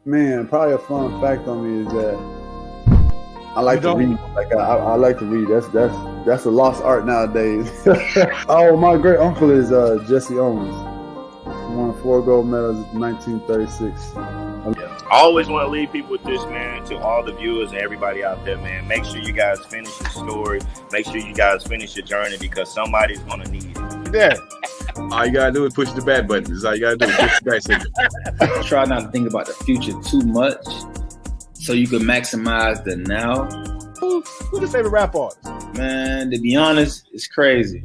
Man, probably a fun fact on me is that I like to read. Like I like to read. That's a lost art nowadays. Oh, my great uncle is Jesse Owens. He won 4 gold medals in 1936. I always want to leave people with this, man, to all the viewers and everybody out there, man. Make sure you guys finish your story. Make sure you guys finish your journey because somebody's going to need it. Yeah. All you got to do is push the back button. That's all you got to do. Push the back signal. Try not to think about the future too much so you can maximize the now. Who's your favorite rap artist? Man, to be honest, it's crazy.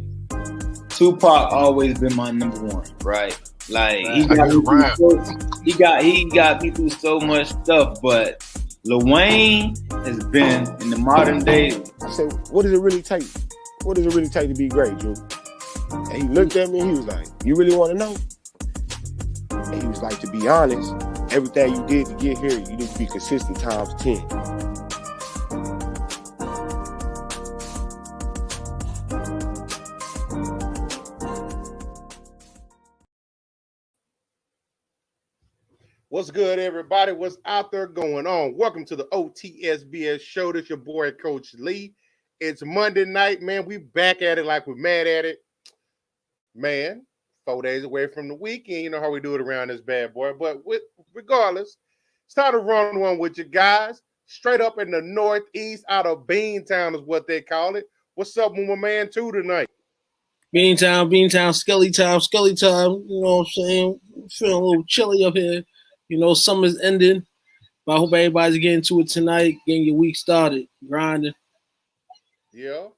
Tupac always been my number one, right? Like he got me through so much stuff, but Lil Wayne has been in the modern day. I said, what does it really take? What does it really take to be great, Drew? And he looked at me and he was like, you really want to know? And he was like, to be honest, everything you did to get here, you need to be consistent times 10. What's good, everybody? What's out there going on? Welcome to the O.T.S.B.S Show. This your boy, Coach Lee. It's Monday night, man. We back at it like we're mad at it. Man, 4 days away from the weekend. You know how we do it around this bad boy. But regardless, it's time to run one with you guys. Straight up in the Northeast, out of Beantown is what they call it. What's up with my man, too, tonight? Beantown, Skelly time. You know what I'm saying? Feeling a little chilly up here. You know, summer's ending, but I hope everybody's getting to it tonight, getting your week started, grinding. Yeah.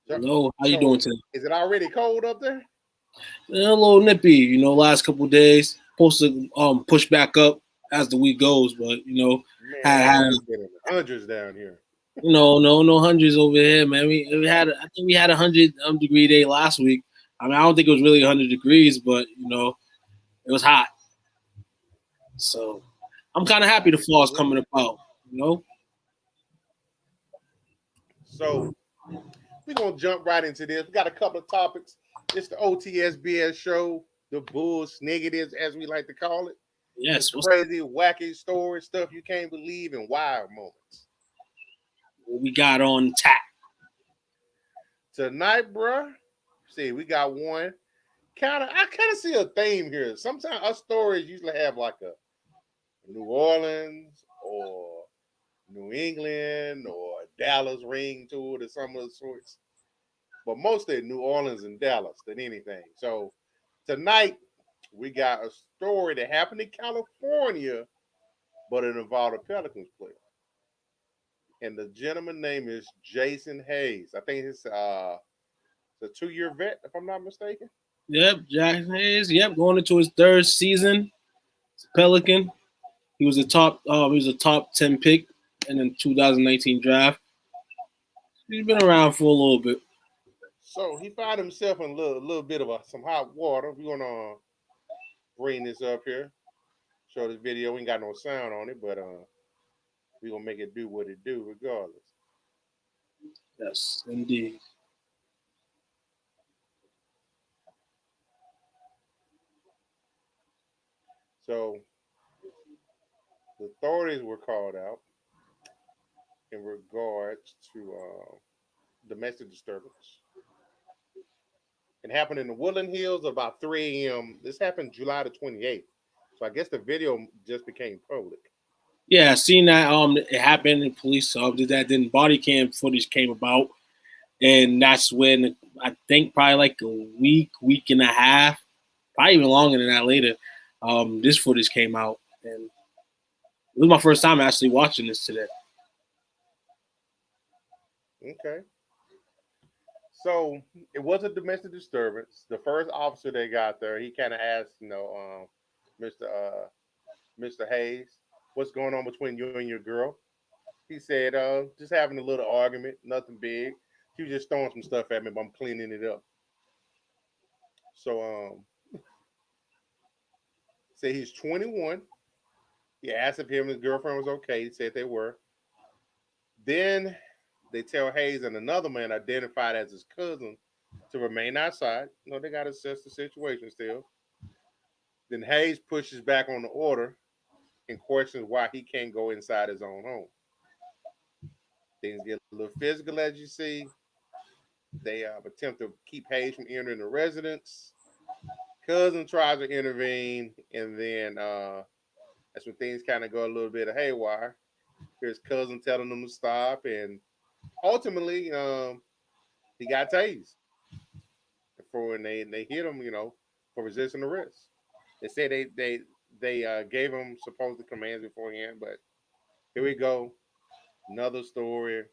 Hello, how you doing today? Is it already cold up there? Yeah, a little nippy, you know, last couple of days. Supposed to push back up as the week goes, but, you know, man, hundreds down here. No hundreds over here, man. I think we had 100 degree day last week. I mean, I don't think it was really 100 degrees, but, you know, it was hot. So I'm kind of happy the fall's coming about, you know? So we're going to jump right into this. We got a couple of topics. It's the O.T.S.B.S Show, the Bulls negatives, as we like to call it. Yes. Crazy, wacky stories, stuff you can't believe, and wild moments. What we got on tap? Tonight, bruh, see, we got one. I kind of see a theme here. Sometimes our stories usually have like a New Orleans or New England or Dallas ring to it or some of the sorts. But mostly New Orleans and Dallas than anything. So tonight we got a story that happened in California, but it involved a Pelicans player. And the gentleman's name is Jason Hayes. I think it's a 2-year vet, if I'm not mistaken. Yep, Jackson Hayes. Yep, going into his 3rd season. Pelican. He was a top 10 pick in the 2019 draft. He's been around for a little bit. So he found himself in a little bit of some hot water. We're gonna bring this up here. Show this video. We ain't got no sound on it, but we're gonna make it do what it do regardless. Yes, indeed. So the authorities were called out in regards to domestic disturbance. It happened in the Woodland Hills at about 3 a.m. This happened July the 28th. So I guess the video just became public. Yeah, seen that it happened in police did that, then body cam footage came about. And that's when I think probably like a week and a half, probably even longer than that later, this footage came out. And it was my first time actually watching this today. Okay. So it was a domestic disturbance. The first officer they got there, he kind of asked, Mr. Hayes, what's going on between you and your girl? He said, just having a little argument, nothing big. She was just throwing some stuff at me, but I'm cleaning it up. So say he's 21. He asked if him and his girlfriend was okay. He said they were. Then they tell Hayes and another man identified as his cousin to remain outside. They got to assess the situation still. Then Hayes pushes back on the order and questions why he can't go inside his own home. Things get a little physical, as you see. They attempt to keep Hayes from entering the residence. Cousin tries to intervene, and then that's when things kind of go a little bit of haywire. Here's cousin telling them to stop, and ultimately, he got tased for when they hit him, for resisting arrest. They said they gave him supposed commands beforehand, but here we go, another story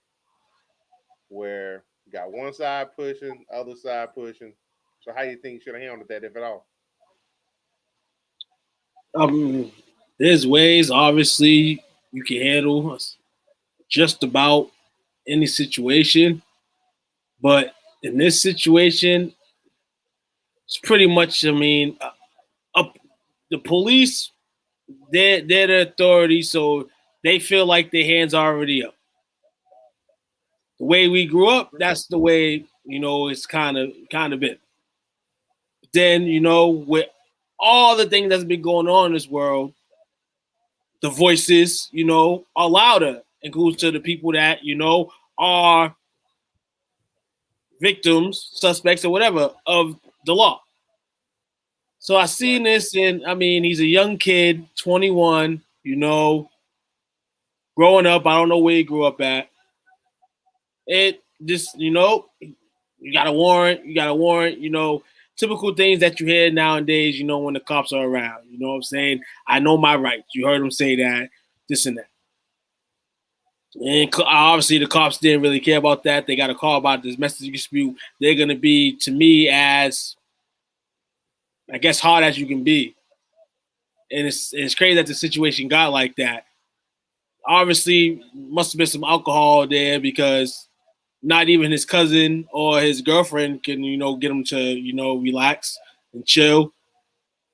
where you got one side pushing, other side pushing. So how do you think you should have handled that, if at all? There's ways, obviously, you can handle just about any situation, but in this situation, it's pretty much. I mean, the police, they're the authority, so they feel like their hands are already up. The way we grew up, that's the way it's kind of been. Then with all the things that's been going on in this world, the voices are louder, includes to the people that are victims, suspects, or whatever of the law. So I seen this, and I mean, he's a young kid, 21, growing up. I don't know where he grew up at. It just, you got a warrant, typical things that you hear nowadays, when the cops are around. You know what I'm saying? I know my rights. You heard him say that, this and that. And obviously the cops didn't really care about that. They got a call about this message dispute. They're going to be, to me, as, I guess, hard as you can be. And it's crazy that the situation got like that. Obviously, must have been some alcohol there because not even his cousin or his girlfriend can, get him to, relax and chill.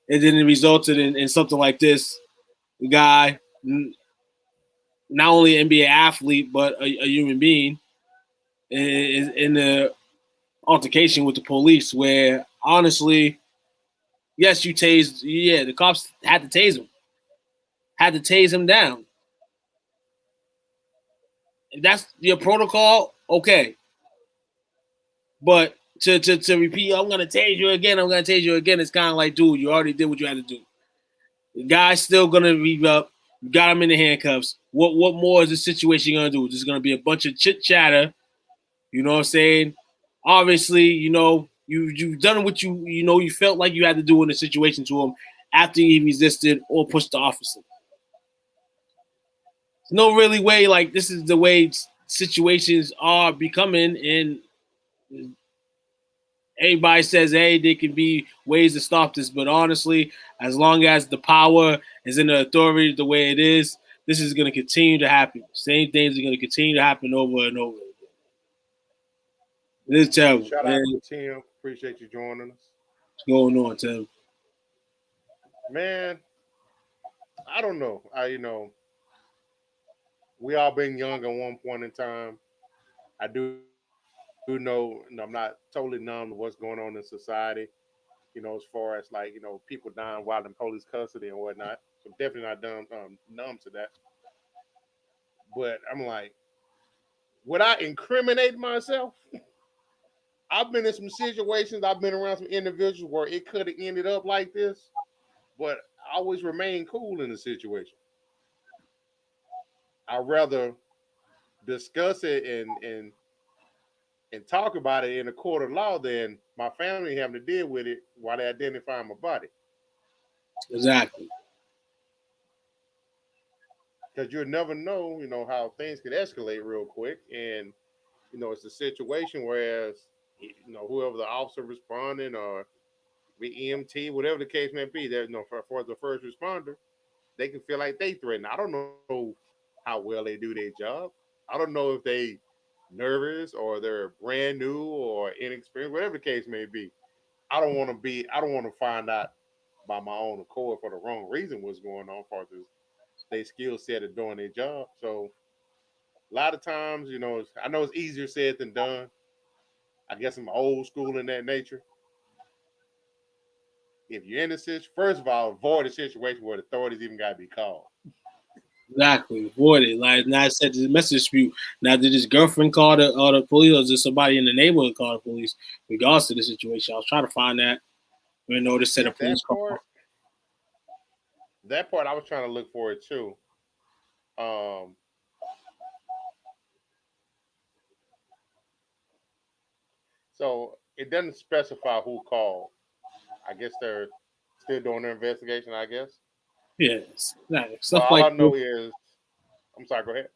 And then it resulted in something like this. The guy, not only an NBA athlete, but a human being, in the altercation with the police where, honestly, yes, the cops had to tase him down. If that's your protocol, okay. But to repeat, I'm gonna tase you again. It's kind of like, dude, you already did what you had to do. The guy's still gonna be up. You got him in the handcuffs. What more is this situation gonna do? There's gonna be a bunch of chit chatter. You know what I'm saying? Obviously, you've done what you felt like you had to do in the situation to him after he resisted or pushed the officer. There's no really way, like, this is the way situations are becoming, and everybody says, hey, there can be ways to stop this, but honestly, as long as the power is in the authority the way it is, this is going to continue to happen. Same things are going to continue to happen over and over again. It is terrible. Shout out to Tim. Appreciate you joining us. What's going on, Tim? Man, I don't know. We all been young at one point in time. I do know, I'm not totally numb to what's going on in society, as far as like, people dying while in police custody and whatnot. So I'm definitely not numb to that. But I'm like, would I incriminate myself? I've been in some situations, I've been around some individuals where it could have ended up like this, but I always remain cool in the situation. I'd rather discuss it and talk about it in a court of law than my family having to deal with it while they identify my body. Exactly. Because you'll never know, how things can escalate real quick. And, it's a situation whereas, whoever the officer responding or the EMT, whatever the case may be, there's for the first responder, they can feel like they threatened. I don't know how well they do their job. I don't know if they nervous or they're brand new or inexperienced, whatever the case may be. I don't want to find out by my own accord for the wrong reason what's going on for their skill set of doing their job. So a lot of times, I know it's easier said than done. I guess I'm old school in that nature. if you're in the situation, first of all, avoid a situation where the authorities even got to be called. Exactly, avoid it. Like now, I said the message dispute. Now, did his girlfriend call the police, or did somebody in the neighborhood call the police? Regardless to the situation, I was trying to find that. You know, to set a police call. That part, I was trying to look for it too. So it doesn't specify who called. I guess they're still doing their investigation. I guess. Yes, stuff all like I know is, I'm sorry. Go ahead.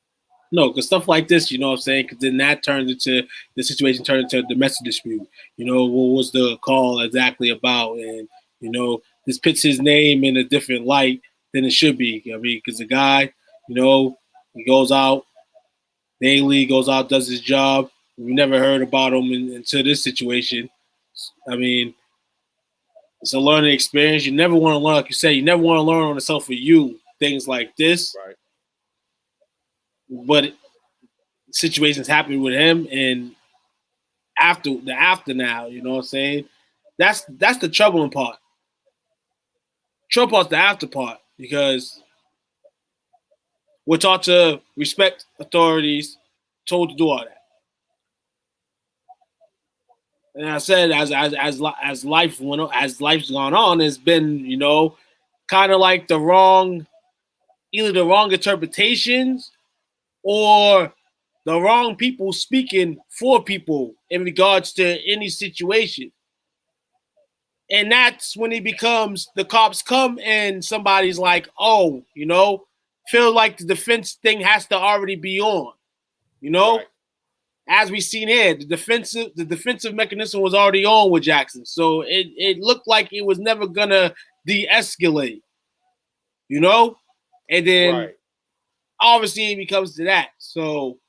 No, because stuff like this, you know what I'm saying? Because then that turned into the situation turned into a domestic dispute. You know, what was the call exactly about? And, you know, this puts his name in a different light than it should be. I mean, because the guy, you know, he goes out daily, goes out, does his job. We never heard about him until this situation. I mean, it's a learning experience. You never want to learn, like you said, you never want to learn on yourself for you, things like this. Right. But situations happen with him, and after now, you know what I'm saying? That's the troubling part. Trouble part's the after part, because we're taught to respect authorities, told to do all that. And I said, as life went on, as life's gone on, it's been, you know, kind of like either the wrong interpretations or the wrong people speaking for people in regards to any situation. And that's when it becomes the cops come and somebody's like, oh, you know, feel like the defense thing has to already be on. You know? Right. As we seen here, the defensive mechanism was already on with Jackson. So it looked like it was never gonna de-escalate. You know? And then obviously it becomes to that. So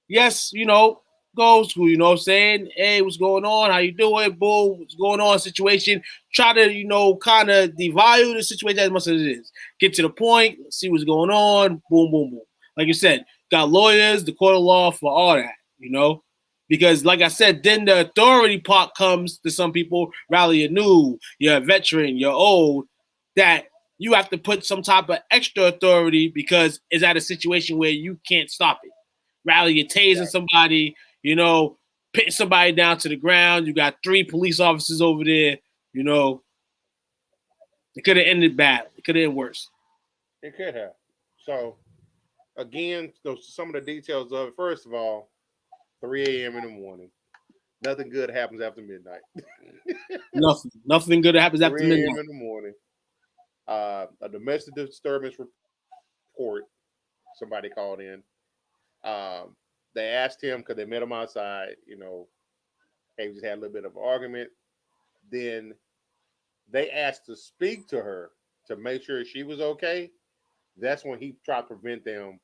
yes, you know, go school, you know what I'm saying? Hey, what's going on? How you doing? Boom, what's going on? Situation. Try to, you know, kind of devalue the situation as much as it is. Get to the point, see what's going on, boom, boom, boom. Like you said, got lawyers, the court of law for all that, you know? Because like I said, then the authority part comes to some people, rather you're new, you're a veteran, you're old, that you have to put some type of extra authority because it's at a situation where you can't stop it. Rather you're tasing somebody, you know, pitting somebody down to the ground. You got 3 police officers over there, you know. It could have ended bad. It could have ended worse. It could have. So, again, some of the details of it. First of all, 3 a.m. in the morning. Nothing good happens after midnight. Nothing good happens after midnight. 3 a.m. in the morning. A domestic disturbance report. Somebody called in. They asked him because they met him outside, you know, hey, we just had a little bit of an argument. Then they asked to speak to her to make sure she was okay. That's when he tried to prevent them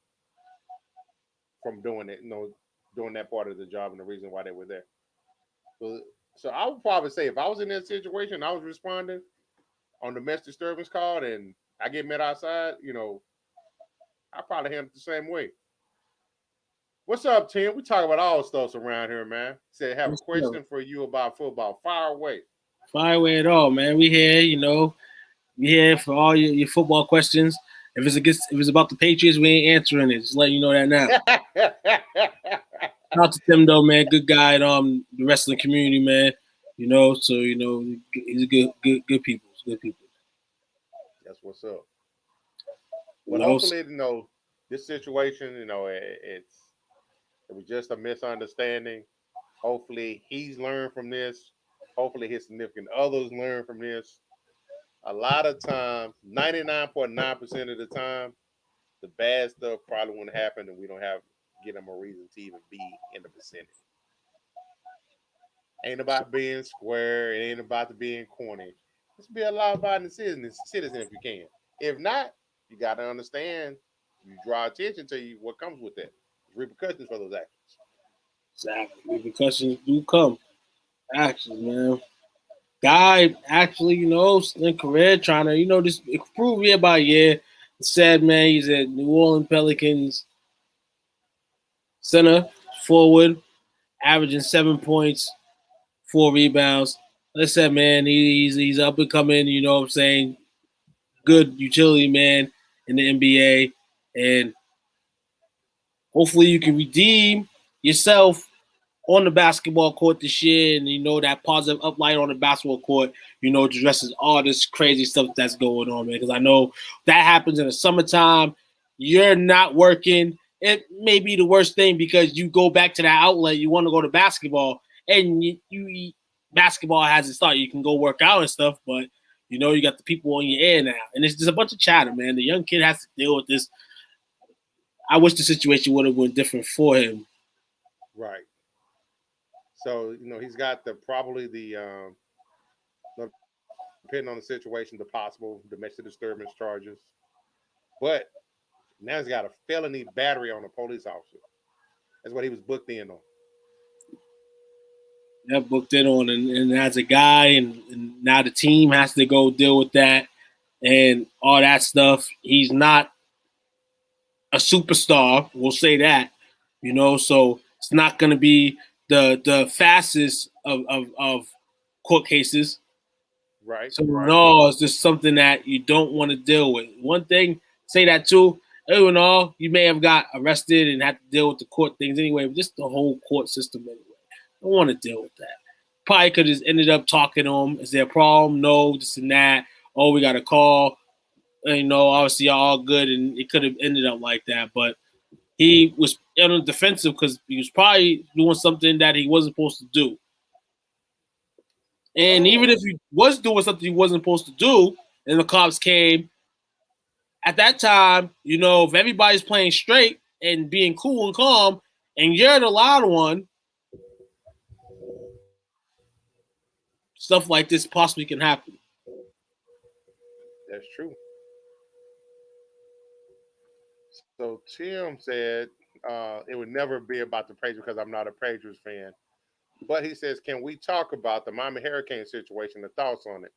from doing it, you know, doing that part of the job and the reason why they were there. So I would probably say if I was in that situation, I was responding on domestic disturbance call and I get met outside, you know, I probably handle it the same way. What's up, Tim? We talk about all stuff around here, man. Said, have a question for you about football. Fire away. Fire away at all, man. We here, you know. We here for all your football questions. If it's about the Patriots, we ain't answering it. Just letting you know that now. Shout out to Tim though, man. Good guy in the wrestling community, man. You know, so you know he's a good people. Good people. That's what's up. But hopefully, you know, this situation, you know, it was just a misunderstanding. Hopefully, he's learned from this. Hopefully, his significant others learn from this. A lot of times, 99.9% of the time, the bad stuff probably won't happen, and we don't get them a reason to even be in the vicinity. Ain't about being square. It ain't about being corny. Let's be a law-abiding citizen if you can. If not, you got to understand. You draw attention to what comes with that. There's repercussions for those actions. Exactly. Repercussions do come. Actions, man. Guy actually, you know, in career trying to, you know, just improve year by year. Sad man, he's at New Orleans Pelicans center forward, averaging 7 points, 4 rebounds. Like I said, man, he's up and coming. You know what I'm saying? Good utility man in the NBA, and hopefully you can redeem yourself on the basketball court this year, and you know that positive uplight on the basketball court, you know, addresses all this crazy stuff that's going on, man. Because I know that happens in the summertime. You're not working. It may be the worst thing because you go back to that outlet. You want to go to basketball, and you basketball hasn't started. You can go work out and stuff, but you know you got the people on your ear now, and it's just a bunch of chatter, man. The young kid has to deal with this. I wish the situation would have been different for him. Right. So, you know, he's got probably the depending on the situation, the possible domestic disturbance charges. But now he's got a felony battery on a police officer. That's what he was booked in on. Yeah, booked in on, and as a guy, and now the team has to go deal with that and all that stuff. He's not a superstar, we'll say that, you know, so it's not going to be the fastest of court cases. Right. So no, it's just something that you don't want to deal with. One thing, say that too. All in all, you may have got arrested and had to deal with the court things anyway, but just the whole court system anyway. I don't want to deal with that. Probably could have ended up talking to him. Is there a problem? No, this and that. Oh, we got a call. And, you know, obviously y'all all good, and it could have ended up like that. But he was on the defensive because he was probably doing something that he wasn't supposed to do. And even if he was doing something he wasn't supposed to do, and the cops came, at that time, you know, if everybody's playing straight and being cool and calm, and you're the loud one, stuff like this possibly can happen. That's true. So Tim said it would never be about the Patriots because I'm not a Patriots fan. But he says, can we talk about the Miami Hurricane situation, the thoughts on it?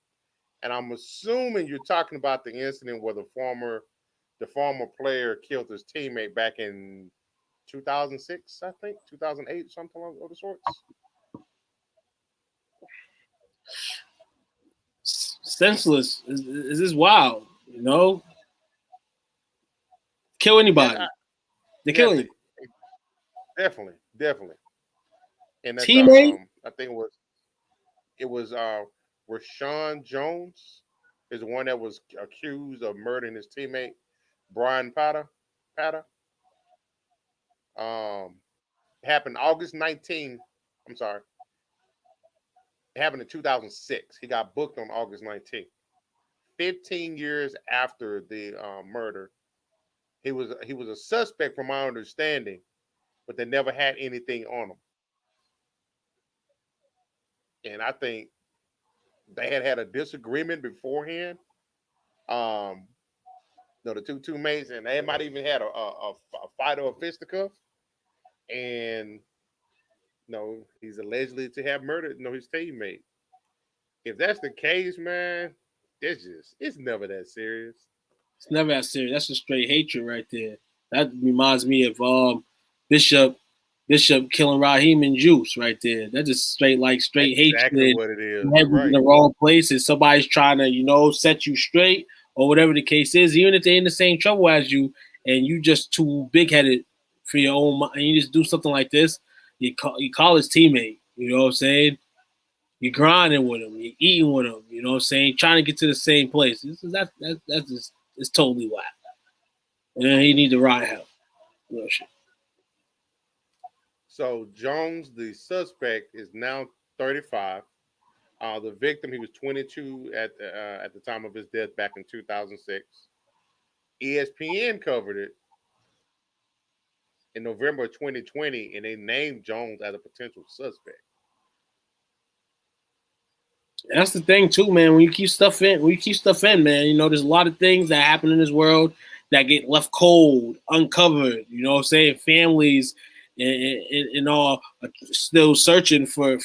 And I'm assuming you're talking about the incident where the former player killed his teammate back in 2006, I think, 2008, something along those sorts. Senseless. Is this wild? You know, kill anybody. They kill him. Definitely. And that's, teammate. I think it was Rashawn Jones is the one that was accused of murdering his teammate Brian Patter. Happened August 19th. I'm sorry. It happened in 2006. He got booked on August 19th. 15 years after the murder, he was a suspect from my understanding, but they never had anything on him. And I think they had a disagreement beforehand. The two teammates, and they might even had a fight or a fisticuff. And he's allegedly to have murdered his teammate. If that's the case, man, it's never that serious. It's never that serious. That's a straight hatred right there. That reminds me of Bishop killing Raheem and Juice right there. That's just straight exactly hatred. What it is. Right. In the wrong place, and somebody's trying to, set you straight or whatever the case is, even if they're in the same trouble as you, and you just too big-headed for your own mind, and you just do something like this, you call his teammate. You know what I'm saying? You're grinding with him. You're eating with him. You know what I'm saying? Trying to get to the same place. That's just it's totally whack. And he need to ride help. Real shit. So Jones, the suspect, is now 35. The victim, he was 22 at the time of his death back in 2006. ESPN covered it in November of 2020, and they named Jones as a potential suspect. That's the thing too, man. When you keep stuff in, man, there's a lot of things that happen in this world that get left cold, uncovered. You know what I'm saying? Families and all are still searching for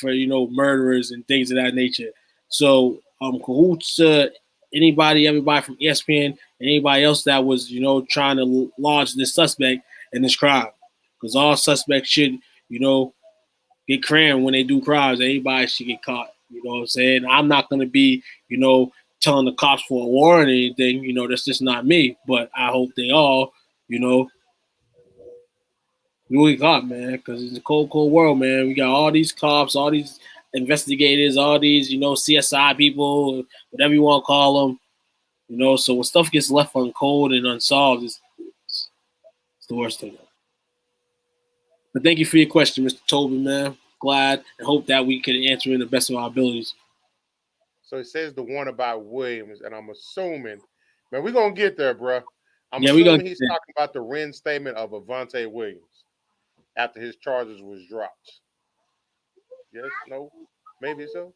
murderers and things of that nature. So cahoots to everybody from ESPN, anybody else that was trying to lodge this suspect in this crime, because all suspects should get crammed when they do crimes. Anybody should get caught You know what I'm saying? I'm not going to be, telling the cops for a warrant or anything. That's just not me. But I hope they all, do what we got, man, because it's a cold, cold world, man. We got all these cops, all these investigators, all these, CSI people, whatever you want to call them. So when stuff gets left uncold and unsolved, it's the worst thing. But thank you for your question, Mr. Tobin, man. Glad and hope that we can answer in the best of our abilities. So it says the one about Williams, and I'm assuming, man, we're going to get there, bro. I'm Yeah, assuming he's talking about the reinstatement of Avante Williams after his charges was dropped. Yes, no, maybe so.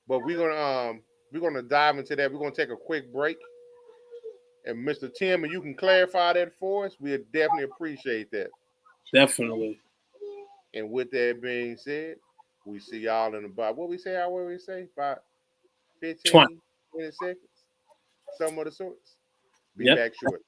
But we're gonna dive into that. We're gonna take a quick break. And Mr. Tim, you can clarify that for us. We'd definitely appreciate that. Definitely. And with that being said, we see y'all in about what we say, about 15, 20 seconds. Some of the sorts. Be back short.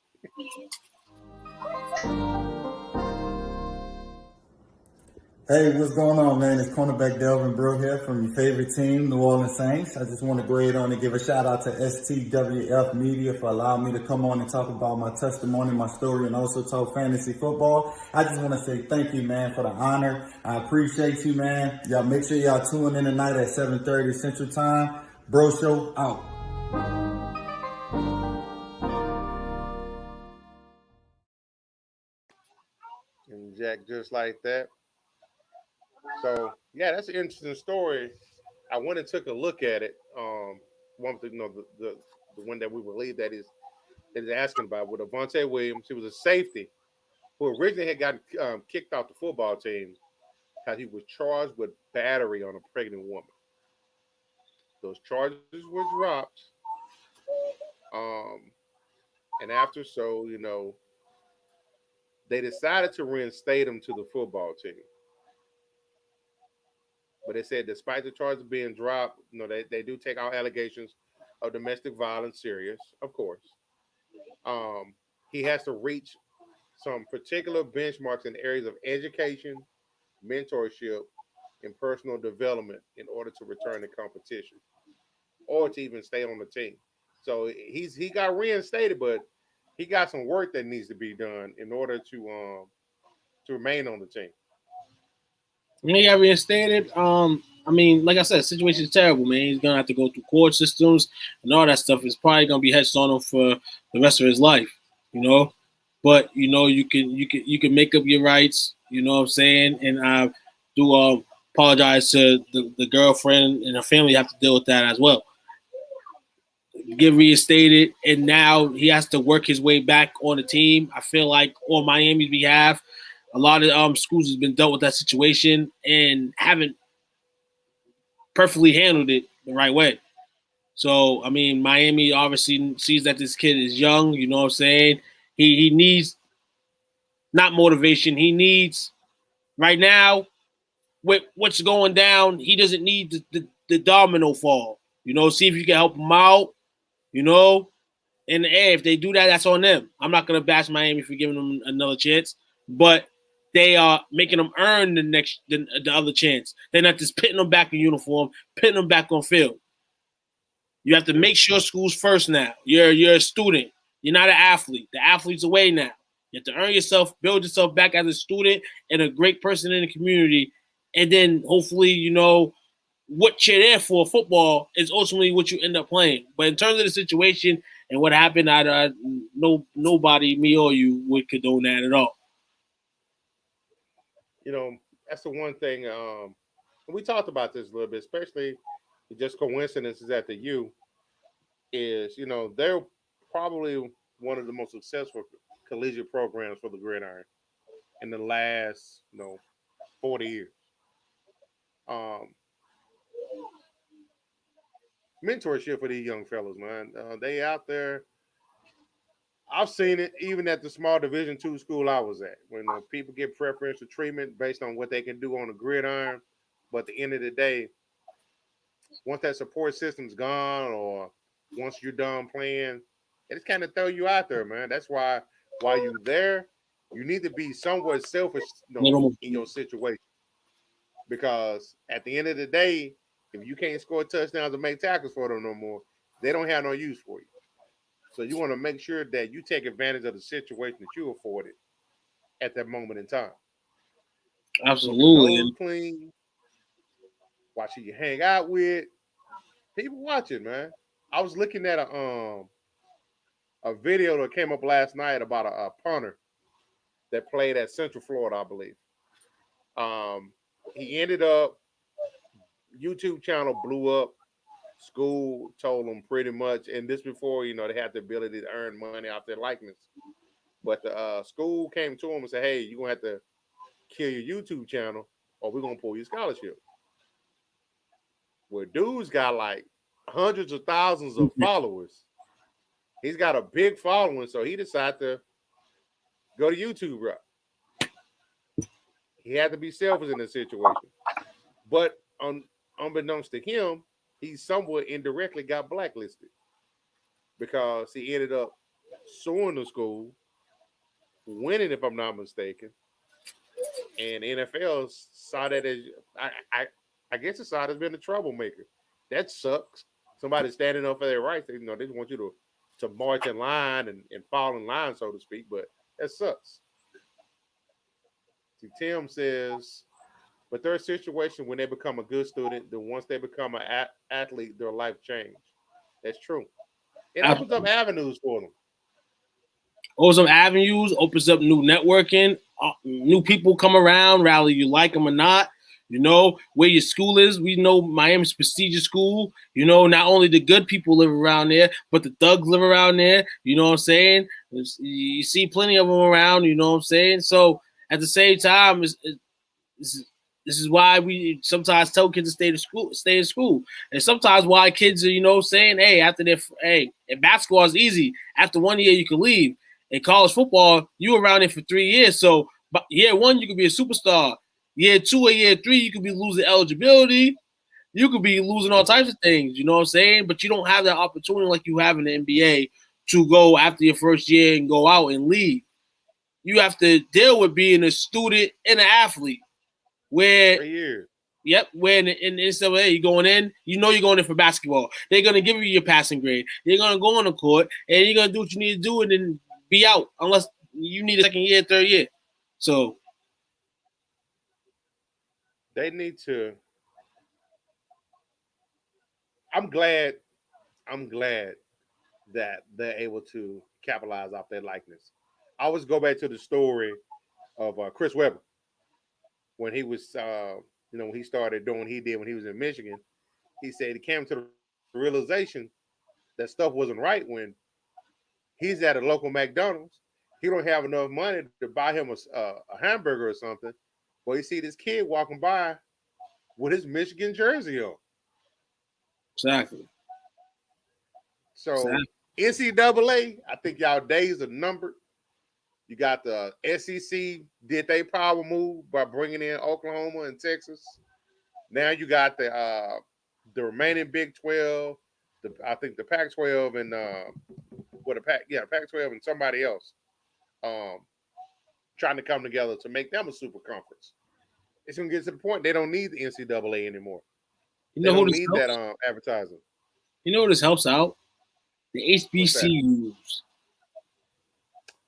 Hey, what's going on, man? It's cornerback Delvin Bro here from your favorite team, New Orleans Saints. I just want to go ahead on and give a shout out to STWF Media for allowing me to come on and talk about my testimony, my story, and also talk fantasy football. I just want to say thank you, man, for the honor. I appreciate you, man. Y'all make sure y'all tune in tonight at 7:30 Central Time. Bro Show out. And Jack, just like that. So yeah, that's an interesting story. I went and took a look at it. One thing, the one that we believe that is asking about with Avante Williams. He was a safety who originally had gotten kicked off the football team because he was charged with battery on a pregnant woman. Those charges were dropped. And after they decided to reinstate him to the football team. But they said despite the charges being dropped, they do take all allegations of domestic violence serious, of course. He has to reach some particular benchmarks in areas of education, mentorship, and personal development in order to return to competition or to even stay on the team. So he got reinstated, but he got some work that needs to be done in order to remain on the team. He got reinstated. Like I said, the situation is terrible, man. He's gonna have to go through court systems and all that stuff. It's probably gonna be hedged on him for the rest of his life, But you can make up your rights. You know what I'm saying? And I do apologize to the girlfriend and her family. Have to deal with that as well. Get reinstated, and now he has to work his way back on the team. I feel like on Miami's behalf, a lot of schools has been dealt with that situation and haven't perfectly handled it the right way. So, Miami obviously sees that this kid is young. You know what I'm saying? He needs not motivation. He needs right now with what's going down. He doesn't need the domino fall. See if you can help him out. And if they do that, that's on them. I'm not gonna bash Miami for giving them another chance, but they are making them earn the other chance. They're not just pitting them back in uniform, pitting them back on field. You have to make sure school's first now. You're a student. You're not an athlete. The athlete's away now. You have to earn yourself, build yourself back as a student and a great person in the community, and then hopefully what you're there for, football, is ultimately what you end up playing. But in terms of the situation and what happened, nobody, me or you, would condone that at all. That's the one thing. We talked about this a little bit, especially just coincidences at the U. Is they're probably one of the most successful collegiate programs for the gridiron in the last 40 years. Mentorship for these young fellas, man. They out there. I've seen it even at the small Division II school I was at, when people get preferential treatment based on what they can do on the gridiron. But at the end of the day, once that support system's gone, or once you're done playing, it just kind of throw you out there, man. That's why while you're there, you need to be somewhat selfish in your situation. because at the end of the day, if you can't score touchdowns or make tackles for them no more, they don't have no use for you. So you want to make sure that you take advantage of the situation that you afforded at that moment in time. Keep your Absolutely. nose clean. Watch who you hang out with. People watching, man. I was looking at a video that came up last night about a punter that played at Central Florida, I believe. He ended up YouTube channel blew up. School told him pretty much, and this before they had the ability to earn money off their likeness. But the school came to him and said, "Hey, you're gonna have to kill your YouTube channel, or we're gonna pull your scholarship." Where dude's got like hundreds of thousands of followers. He's got a big following, so he decided to go to YouTube route. He had to be selfish in this situation. But unbeknownst to him, he somewhat indirectly got blacklisted because he ended up suing the school, winning, if I'm not mistaken. And the NFL saw that as I guess it saw it as being a troublemaker. That sucks. Somebody standing up for their rights. They just want you to march in line and fall in line, so to speak. But that sucks. See, Tim says, but there's a situation when they become a good student, then once they become an athlete, their life change. That's true. It opens up avenues for them. Opens up avenues, opens up new networking, new people come around, rally you like them or not. Where your school is. We know Miami's prestigious school. Not only the good people live around there, but the thugs live around there. You know what I'm saying? You see plenty of them around. You know what I'm saying? So at the same time, this is why we sometimes tell kids to stay in school. And sometimes why kids are, saying, hey, and basketball is easy. After 1 year, you can leave. In college football, you around there for 3 years. So year one, you could be a superstar. Year 2 or year 3, you could be losing eligibility. You could be losing all types of things, you know what I'm saying? But you don't have that opportunity like you have in the NBA to go after your first year and go out and leave. You have to deal with being a student and an athlete. Where 3 years. Yep, when in NCAA you're going in, you're going in for basketball. They're going to give you your passing grade. They're going to go on the court, and you're going to do what you need to do and then be out unless you need a second year, third year. So they need to. I'm glad that they're able to capitalize off their likeness. I always go back to the story of Chris Webber when he was, when he started doing what he did when he was in Michigan. He said he came to the realization that stuff wasn't right when he's at a local McDonald's. He don't have enough money to buy him a hamburger or something. Well, you see this kid walking by with his Michigan jersey on. Exactly. So NCAA, I think y'all days are numbered. You got the SEC did their power move by bringing in Oklahoma and Texas. Now you got the remaining Big 12. I think the Pac-12 and Pac-12 and somebody else trying to come together to make them a super conference. It's gonna get to the point they don't need the NCAA anymore. They don't need that advertising. You know what this helps out? The HBCUs.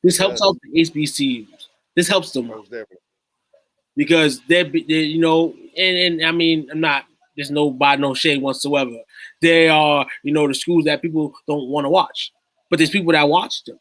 This helps out the HBCUs. This helps them because they're and I mean, there's no shade whatsoever. They are, the schools that people don't want to watch, but there's people that watch them.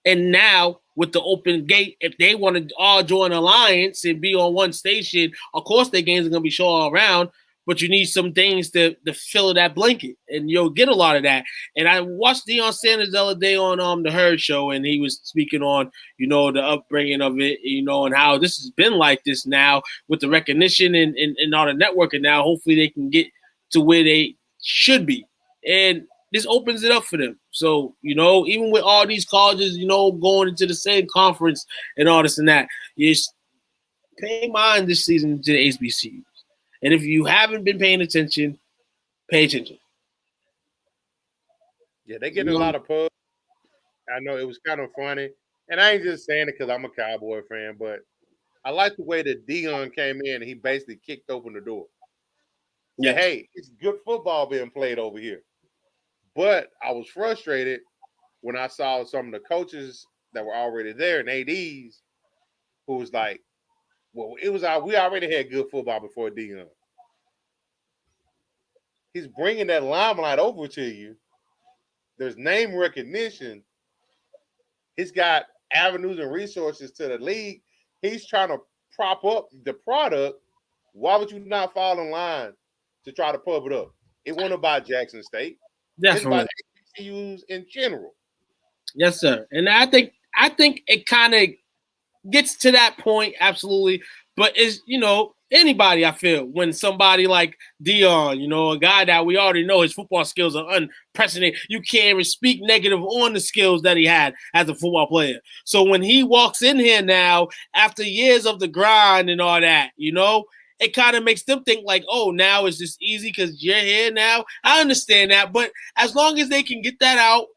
And now with the open gate, if they want to all join an alliance and be on one station, of course their games are going to be shown all around, but you need some things to fill that blanket, and you'll get a lot of that. And I watched Deion Sanders the other day on the Herd Show, and he was speaking on, the upbringing of it, and how this has been like this now with the recognition and all the networking now. Hopefully they can get to where they should be. And this opens it up for them. So, even with all these colleges, going into the same conference and all this and that, you pay mind this season to the HBCUs. And if you haven't been paying attention, pay attention. Yeah, they get a lot of pubs. I know it was kind of funny. And I ain't just saying it because I'm a Cowboy fan, but I like the way that Dion came in and he basically kicked open the door. Yeah. Hey, it's good football being played over here. But I was frustrated when I saw some of the coaches that were already there and ADs who was like, well, we already had good football before Dion. He's bringing that limelight over to you. There's name recognition. He's got avenues and resources to the league. He's trying to prop up the product. Why would you not fall in line to try to pub it up? It wasn't about Jackson State. Definitely. It's about HBCUs in general. Yes, sir. And I think it kind of gets to that point, absolutely. But is anybody, I feel, when somebody like Dion, a guy that we already know his football skills are unprecedented. You can't even speak negative on the skills that he had as a football player. So when he walks in here now, after years of the grind and all that, it kind of makes them think like, oh, now it's just easy because you're here now. I understand that. But as long as they can get that out,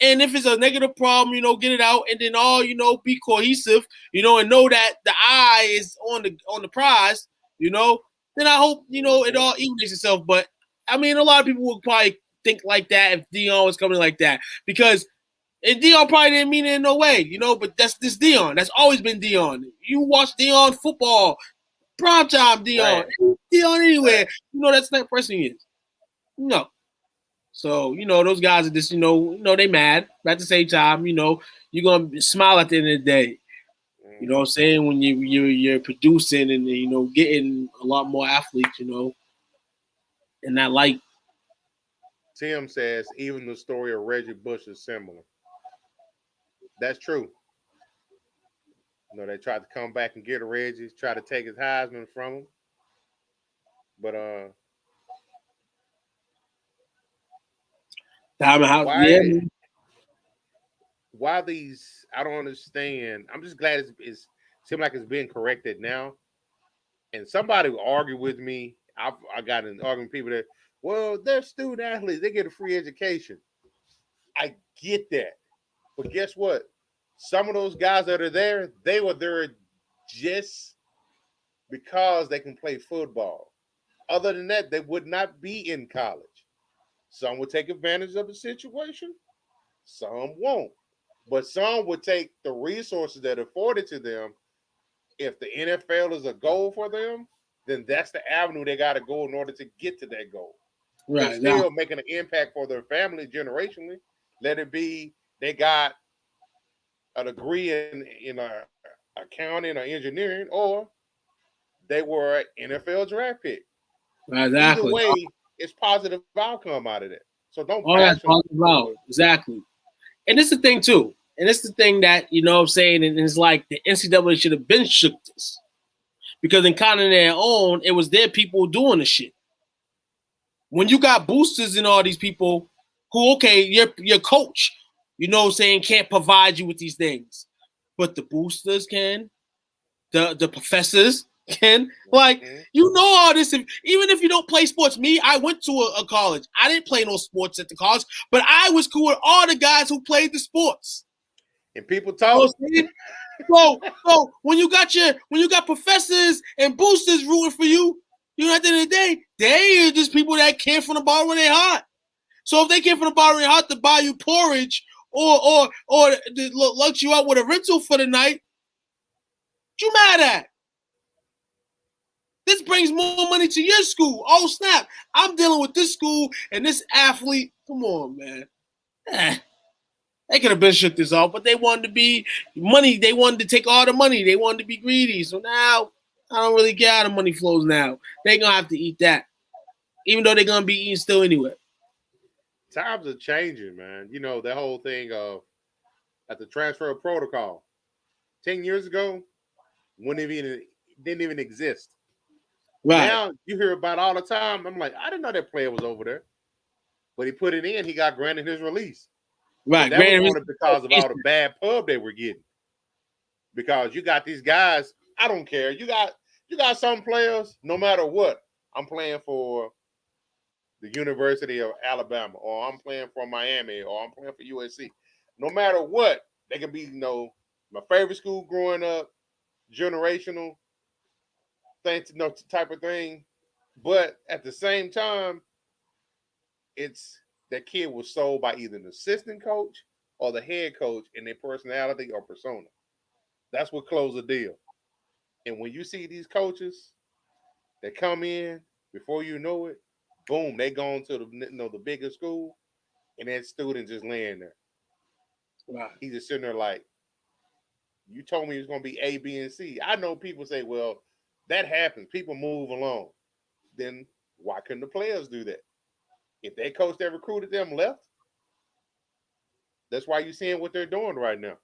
and if it's a negative problem, get it out, and then all, be cohesive, and know that the eye is on the prize, then I hope, it all evens itself. But I mean, a lot of people would probably think like that if Dion was coming like that, because Dion probably didn't mean it in no way, but that's this Dion. That's always been Dion. You watch Dion football, primetime Dion, Right. Dion anywhere, that's not the person he is. No. So, those guys are just, they mad. But at the same time, you're going to smile at the end of the day. You know what I'm saying? When you're producing and, getting a lot more athletes, and that light. Tim says, even the story of Reggie Bush is similar. That's true. They tried to come back and get Reggie, try to take his Heisman from him. But, why these? I don't understand. I'm just glad it's seems like it's being corrected now. And somebody will argue with me. I got an argument with people that, well, they're student athletes. They get a free education. I get that. But guess what? Some of those guys that are there, they were there just because they can play football. Other than that, they would not be in college. Some would take advantage of the situation. Some won't. But some would take the resources that are afforded to them. If the NFL is a goal for them, then that's the avenue they got to go in order to get to that goal. Right. Still making an impact for their family generationally. Let it be they got a degree in accounting or engineering, or they were an NFL draft pick. Exactly. Either way, it's positive outcome out of that. So don't all that's positive out. Exactly. And it's the thing too. And it's the thing that, what I'm saying, and it's like the NCAA should have been shook this. Because in kind of their own, it was their people doing the shit. When you got boosters and all these people who, okay, your coach, can't provide you with these things. But the boosters can, the professors can, all this. Even if you don't play sports, I went to a college. I didn't play no sports at the college, but I was cool with all the guys who played the sports. And people talk. So when you got professors and boosters rooting for you, at the end of the day, they are just people that care from the bottom of their heart. So if they care from the bottom of their heart to buy you porridge or to lunch you out with a rental for the night, what you mad at? This brings more money to your school. Oh, snap. I'm dealing with this school and this athlete. Come on, man. They could have been shook this off, but they wanted to be money. They wanted to take all the money. They wanted to be greedy. So now I don't really care how the money flows now. They're going to have to eat that, even though they're going to be eating still anyway. Times are changing, man. That whole thing of at the transfer protocol 10 years ago didn't even exist. Right. Now you hear about it all the time. I'm like, I didn't know that player was over there. But he put it in. He got granted his release. Right. That was only because of all the bad pub they were getting. Because you got these guys, I don't care. You got some players, no matter what. I'm playing for the University of Alabama, or I'm playing for Miami, or I'm playing for USC. No matter what, they can be, my favorite school growing up, generational thing, type of thing. But at the same time, it's that kid was sold by either an assistant coach or the head coach in their personality or persona. That's what closed the deal. And when you see these coaches that come in before you know it, boom, they going to the bigger school, and that student just laying there. Right. He's just sitting there like, you told me it was going to be A, B, and C. I know people say, well, that happens. People move along. Then why couldn't the players do that? If they coach that recruited them left, that's why you're seeing what they're doing right now.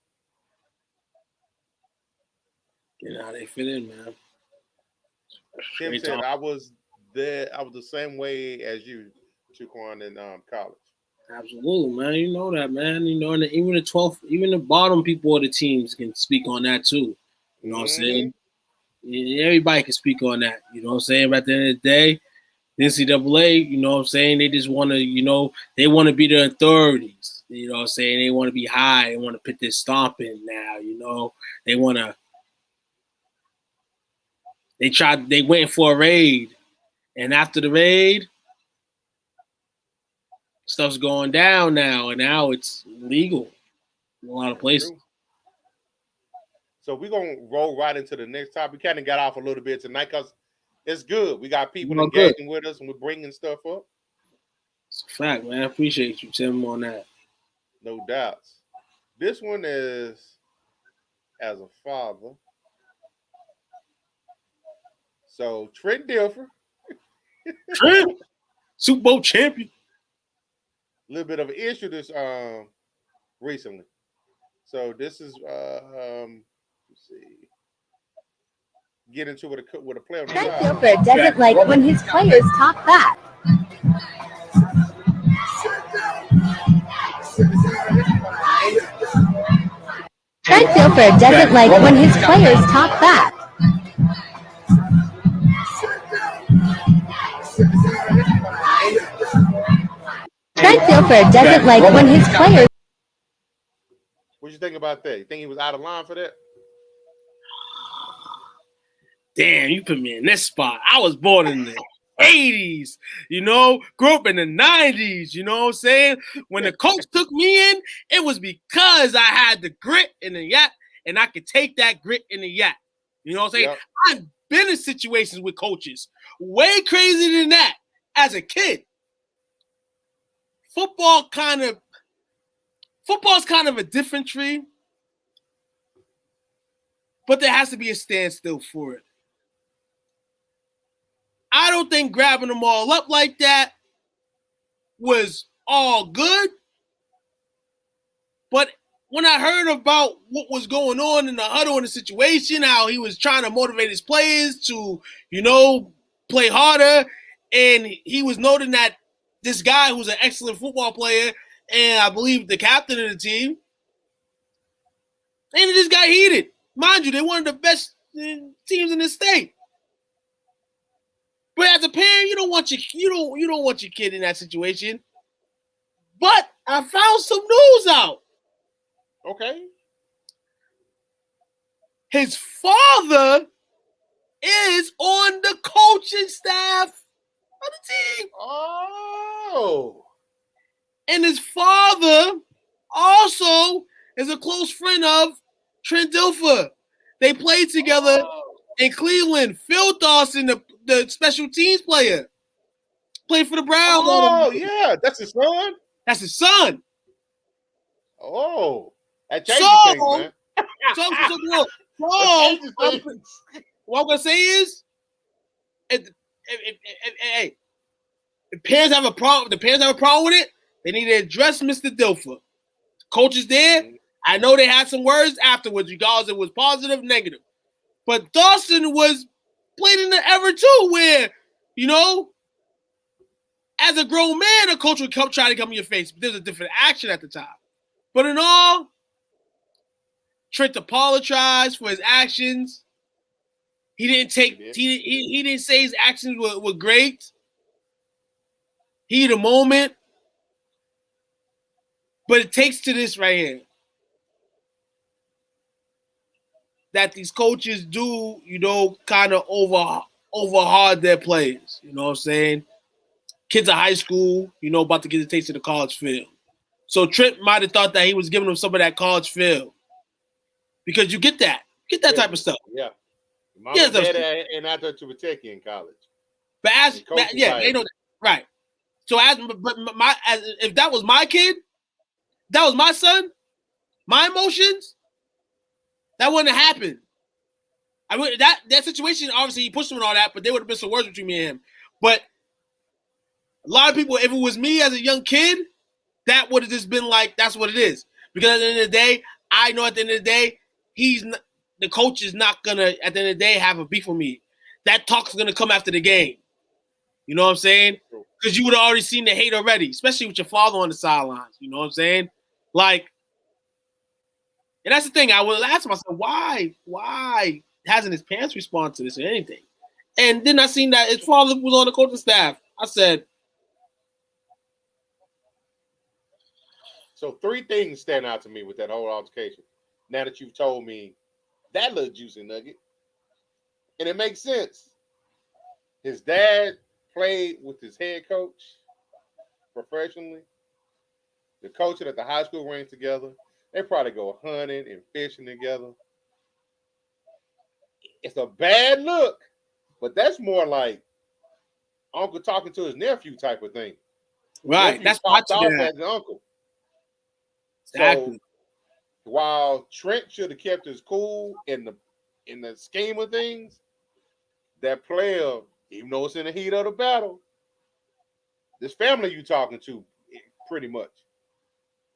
You know how they fit in, man. Tim said, I was the same way as you, Chuquan, in college. Absolutely, man. You know that, man. You know, and even the 12th, even the bottom people of the teams can speak on that too. You know what I'm saying? Yeah, everybody can speak on that. You know what I'm saying? But at the end of the day, the NCAA, you know what I'm saying? They just want to, they want to be the authorities. You know what I'm saying? They want to be high. They want to put this stomp in now, They want to. They went for a raid. And after the raid, stuff's going down now. And now it's legal in a lot of places. So we're going to roll right into the next topic. We kind of got off a little bit tonight because it's good. We got people engaging with us and we're bringing stuff up. It's a fact, man. I appreciate you, Tim, on that. No doubts. This one is as a father. So Trent Dilfer. Trent, Super Bowl champion. A little bit of an issue this recently. So this is let's see. Get into with a player. Trent Dilfer doesn't like when his players talk back. Trent Dilfer doesn't like when his players talk back. Trent Dilfer doesn't like when his players. What you think about that? You think he was out of line for that? Damn, you put me in this spot. I was born in the 80s, grew up in the 90s, you know what I'm saying? When the coach took me in, it was because I had the grit in the yak, and I could take that grit in the yak. You know what I'm saying? Yep. I've been in situations with coaches way crazier than that as a kid. Football's kind of a different tree, but there has to be a standstill for it. I don't think grabbing them all up like that was all good. But when I heard about what was going on in the huddle in the situation, how he was trying to motivate his players to, play harder, and he was noting that this guy who's an excellent football player, and I believe the captain of the team, and this guy heated. Mind you, they're one of the best teams in the state. But as a parent, you don't want your kid in that situation. But I found some news out. Okay. His father is on the coaching staff of the team. Oh. And his father also is a close friend of Trent Dilfer. They played together in Cleveland. Phil Dawson, the special teams player, played for the Browns. Oh, yeah. That's his son? That's his son. Oh. That changes things, man. What I'm going to say is, if parents have a problem with it, they need to address Mr. Dilfer. Coach is there. I know they had some words afterwards, regardless if it was positive, negative. But Dawson was played in the era too, where, as a grown man, a coach would try to come in your face. But there's a different action at the time. But in all, Trent apologized for his actions. He didn't say his actions were great. Heat a moment. But it takes to this right here. that these coaches do, kind of overhard their players. You know what I'm saying? Kids are high school, about to get a taste of the college field. So Trent might have thought that he was giving them some of that college feel, because you get that type of stuff. Yeah, mom and dad ain't out there to protect you in college. But they know that, right? So if that was my kid, that was my son, my emotions, that wouldn't have happened. That situation, obviously he pushed him and all that, but there would have been some words between me and him. But a lot of people, if it was me as a young kid, that would have just been like, that's what it is. Because at the end of the day, I know at the end of the day, the coach is not going to, at the end of the day, have a beef with me. That talk's going to come after the game. You know what I'm saying? Because you would have already seen the hate already, especially with your father on the sidelines. You know what I'm saying? Like, and that's the thing. I would ask myself, why hasn't his parents responded to this or anything? And then I seen that his father was on the coaching staff. I said, so 3 things stand out to me with that whole altercation. Now that you've told me that little juicy nugget, and it makes sense. His dad played with his head coach professionally. The coaching at the high school range together. They probably go hunting and fishing together. It's a bad look, but that's more like uncle talking to his nephew type of thing. Right. Nephew that's popped off as an uncle. Exactly. So while Trent should have kept his cool in the scheme of things, that player, even though it's in the heat of the battle, this family you talking to, pretty much.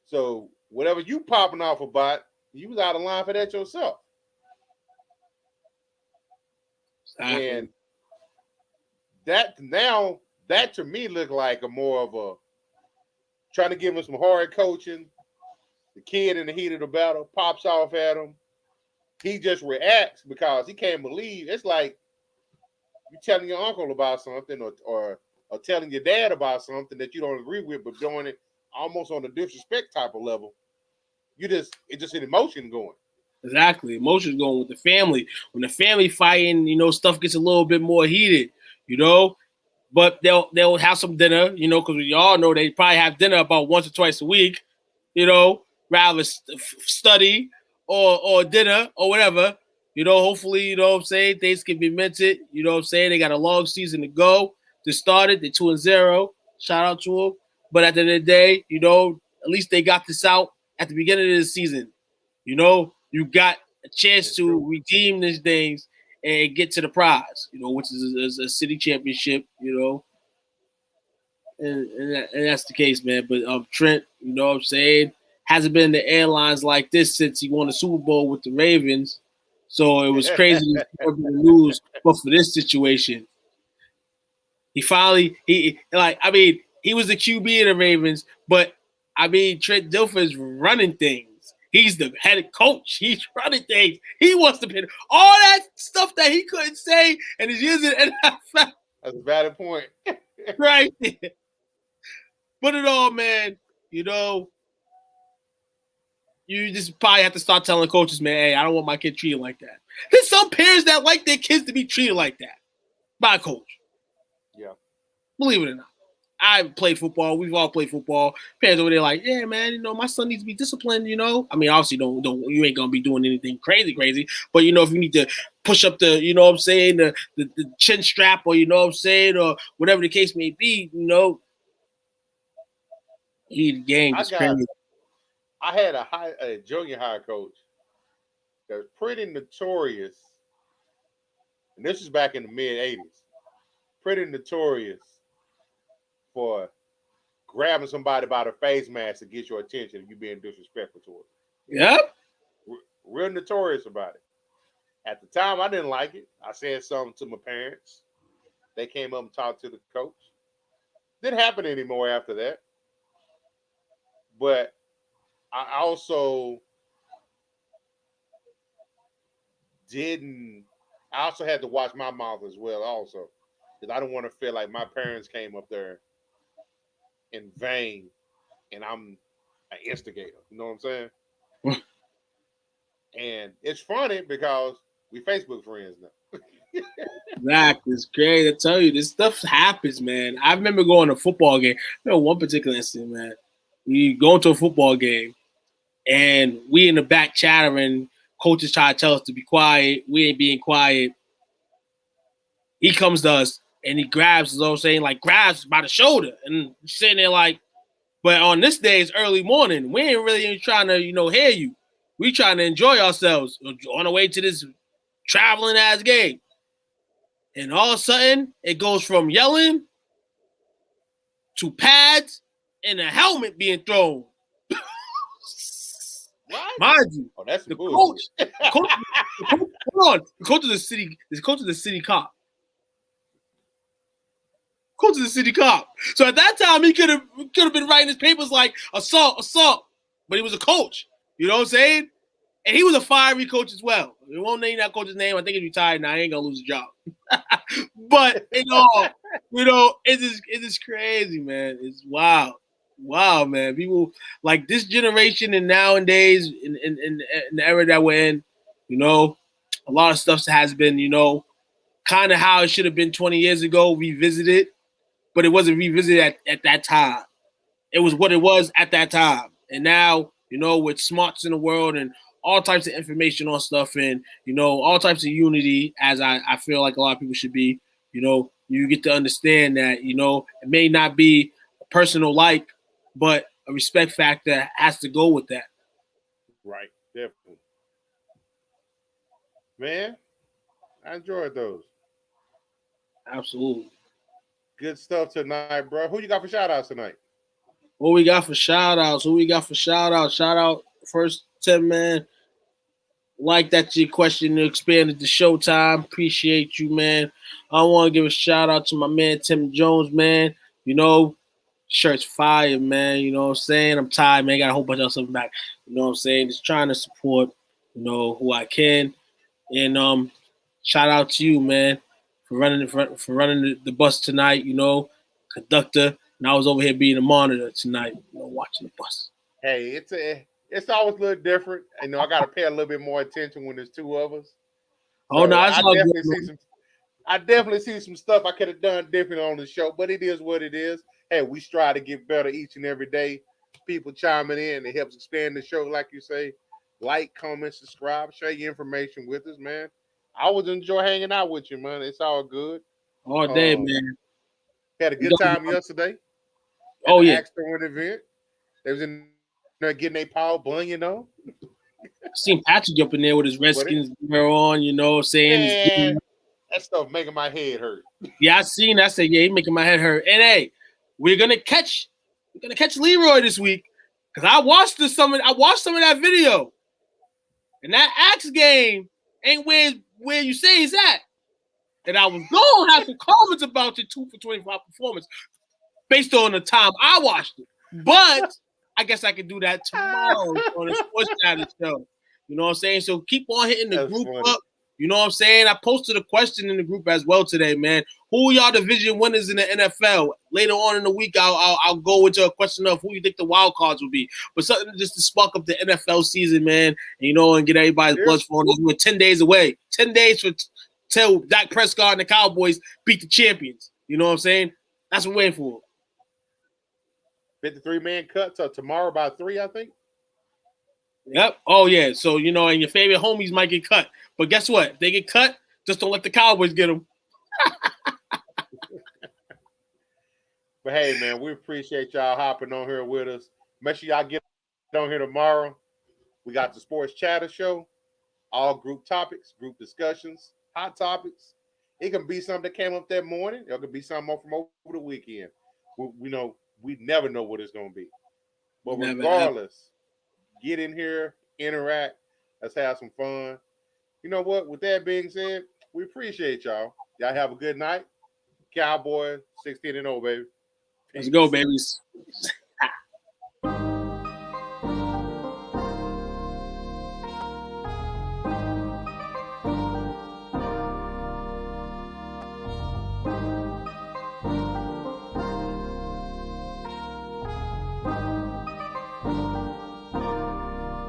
So whatever you popping off about, you was out of line for that yourself. Exactly. And that to me looked like a more of a trying to give him some hard coaching. The kid in the heat of the battle pops off at him. He just reacts because he can't believe. It's like you telling your uncle about something or telling your dad about something that you don't agree with, but doing it almost on a disrespect type of level. It's just an emotion going. Exactly. Emotions going with the family. When the family fighting, stuff gets a little bit more heated, But they'll have some dinner, because we all know they probably have dinner about once or twice a week, rather study or dinner or whatever. Hopefully, things can be mentored. They got a long season to go. They started, they're 2-0. Shout out to them. But at the end of the day, at least they got this out at the beginning of the season. You got a chance to redeem these things and get to the prize, which is a city championship, and that's the case, man. But Trent, hasn't been in the airlines like this since he won the Super Bowl with the Ravens. So it was crazy to lose, but for this situation, he finally he was the QB of the Ravens, but Trent Dilfer is running things. He's the head coach. He's running things. He wants to pin all that stuff that he couldn't say and is using NFL. That's a valid point. Right. But it all, man, you just probably have to start telling coaches, man, hey, I don't want my kid treated like that. There's some parents that like their kids to be treated like that by a coach. Yeah. Believe it or not. I played football. We've all played football. Parents over there like, yeah, man, my son needs to be disciplined, Obviously, don't you ain't gonna be doing anything crazy. But if you need to push up the, the chin strap or or whatever the case may be, the game is crazy. I had a junior high coach that was pretty notorious, and this is back in the mid 80s. Pretty notorious for grabbing somebody by the face mask to get your attention if you're being disrespectful towards them. Yep. Real notorious about it. At the time, I didn't like it. I said something to my parents. They came up and talked to the coach. Didn't happen anymore after that. But I also had to watch my mouth as well also. Because I don't want to feel like my parents came up there in vain and I'm an instigator. You know what I'm saying? And it's funny because we Facebook friends now. Exactly. It's great. I tell you, this stuff happens, man. I remember going to a football game. I remember one particular incident, man. We go to a football game, and we in the back chattering. Coaches try to tell us to be quiet. We ain't being quiet. He comes to us, and he grabs, you know what I'm saying, like grabs by the shoulder. And sitting there like, but on this day, it's early morning. We ain't really even trying to, hear you. We trying to enjoy ourselves on the way to this traveling ass game. And all of a sudden, it goes from yelling to pads and a helmet being thrown. What? Mind you, Oh, that's the cool. coach, hold on, the coach of the city cop. Coach of the city cop. So at that time, he could have been writing his papers like assault, but he was a coach. You know what I'm saying? And he was a fiery coach as well. We won't name that coach's name. I think he's retired now. He ain't gonna lose his job. But it's just crazy, man. It's wild. Wow, man. People like this generation and nowadays in the era that we're in, a lot of stuff has been, kind of how it should have been 20 years ago, revisited, but it wasn't revisited at that time. It was what it was at that time. And now, with smarts in the world and all types of information on stuff and, all types of unity, as I feel like a lot of people should be, you get to understand that, it may not be a personal like, but a respect factor has to go with that. Right, definitely. Man, I enjoyed those. Absolutely. Good stuff tonight, bro. Who you got for shout-outs tonight? What we got for shout-outs? Shout out first 10, man. Like that your question expanded the showtime. Appreciate you, man. I want to give a shout-out to my man, Tim Jones, man. Shirt's fire, man. You know what I'm saying? I'm tired, man. Got a whole bunch of stuff back. You know what I'm saying? Just trying to support, who I can. And shout out to you, man, for running the bus tonight, conductor. And I was over here being a monitor tonight, watching the bus. Hey, it's always a little different. I got to pay a little bit more attention when there's two of us. Oh, no, I definitely see some stuff I could have done different on the show, but it is what it is. Hey, we strive to get better each and every day. People chiming in, it helps expand the show, like you say. Like, comment, subscribe, share your information with us, man. I always enjoy hanging out with you, man. It's all good. All day, man. Had a good time yesterday. Oh, yeah. An event. They was in there getting their power bun, Seen Patrick up in there with his Redskins gear on, saying. Man, that stuff making my head hurt. Yeah, I seen that. I said, yeah, he making my head hurt. And hey, we're gonna catch Leroy this week because I watched some of that video, and that Axe game ain't where you say he's at. And I was gonna have some comments about your 2 for 25 performance based on the time I watched it, but I guess I can do that tomorrow on the Sports Channel show. You know what I'm saying? So keep on hitting the group up. You know what I'm saying? I posted a question in the group as well today, man. Who are y'all division winners in the NFL? Later on in the week, I'll go into a question of who you think the wild cards will be. But something just to spark up the NFL season, man, and get everybody's blood flowing. We're 10 days away. 10 days till Dak Prescott and the Cowboys beat the champions. You know what I'm saying? That's what we're waiting for. 53-man cut till tomorrow by 3, I think. Yep. Oh, yeah. So, and your favorite homies might get cut. But guess what? If they get cut, just don't let the Cowboys get them. But, hey, man, we appreciate y'all hopping on here with us. Make sure y'all get on here tomorrow. We got the Sports Chatter Show, all group topics, group discussions, hot topics. It can be something that came up that morning. It could be something from over the weekend. We never know what it's going to be. But regardless, get in here, interact. Let's have some fun. You know what? With that being said, we appreciate y'all. Y'all have a good night. Cowboys 16-0, baby. Let's go, babies.